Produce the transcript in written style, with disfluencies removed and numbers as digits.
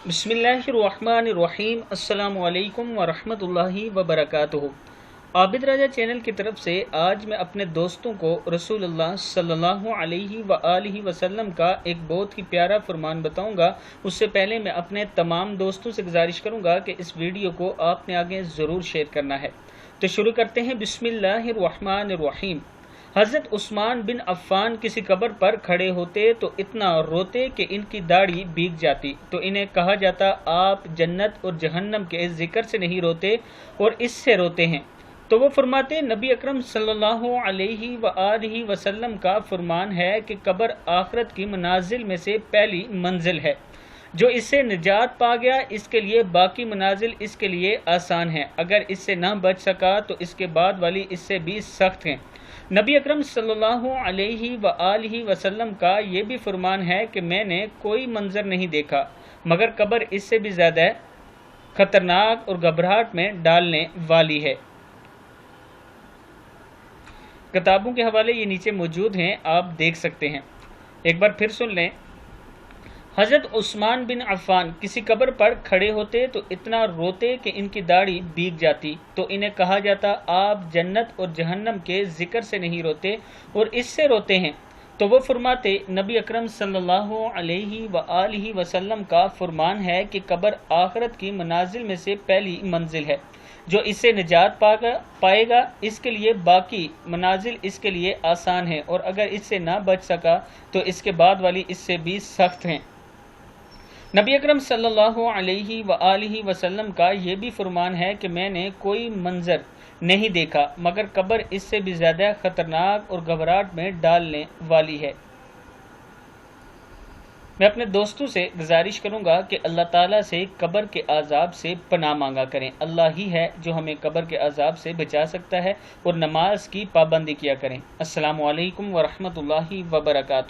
बिस्मिल्लाहिर्रहमानिर्रहीम। अस्सलाम वालेकुम वरहमतुल्लाहि वबरकातुहू। आबिद राजा चैनल की तरफ से आज मैं अपने दोस्तों को रसूलुल्लाह सल्लल्लाहु अलैहि वआलिहि वसल्लम का एक बहुत ही प्यारा फरमान बताऊंगा। उससे पहले मैं अपने तमाम दोस्तों से गुजारिश करूंगा कि इस वीडियो को आपने आगे ज़रूर शेयर करना है। तो शुरू करते हैं। बिस्मिल्लाहिर्रहमानिर्रहीम। हज़रत उस्मान बिन अफ़्फ़ान किसी कब्र पर खड़े होते तो इतना रोते कि इनकी दाढ़ी भीग जाती, तो इन्हें कहा जाता आप जन्नत और जहन्नम के ज़िक्र से नहीं रोते और इससे रोते हैं। तो वो फरमाते नबी अकरम सल्लल्लाहु अलैहि वआलिहि वसल्लम का फरमान है कि कब्र आखिरत की मनाजिल में से पहली मंजिल है। जो इससे निजात पा गया इसके लिए बाकी मनाजिल इसके लिए आसान हैं, अगर इससे ना बच सका तो इसके बाद वाली इससे भी सख्त हैं। नबी अकरम सल्लल्लाहु अलैहि वआलिहि वसल्लम का ये भी फरमान है कि मैंने कोई मंजर नहीं देखा मगर कब्र इससे भी ज़्यादा ख़तरनाक और घबराहट में डालने वाली है। किताबों के हवाले ये नीचे मौजूद हैं, आप देख सकते हैं। एक बार फिर सुन लें। हज़रत उस्मान बिन अफ़्फ़ान किसी कब्र पर खड़े होते तो इतना रोते कि इनकी दाढ़ी भीग जाती, तो इन्हें कहा जाता आप जन्नत और जहन्नम के ज़िक्र से नहीं रोते और इससे रोते हैं। तो वो फरमाते नबी अकरम सल्लल्लाहु अलैहि वआलिहि वसल्लम का फरमान है कि कब्र आखिरत की मनाजिल में से पहली मंजिल है। जो इससे निजात पाएगा इसके लिए बाकी मनाजिल इसके लिए आसान है, और अगर इससे ना बच सका तो इसके बाद वाली इससे भी सख्त हैं। नबी अकरम सल्लल्लाहु अलैहि वआलिहि वसल्लम का ये भी फरमान है कि मैंने कोई मंजर नहीं देखा मगर कब्र इससे भी ज़्यादा ख़तरनाक और घबराहट में डालने वाली है। मैं अपने दोस्तों से गुजारिश करूंगा कि अल्लाह ताला से कब्र के अज़ाब से पनाह मांगा करें। अल्लाह ही है जो हमें कब्र के अज़ाब से बचा सकता है, और नमाज की पाबंदी किया करें। अस्सलामु अलैकुम वरहमतुल्लाहि वबरकातुहू।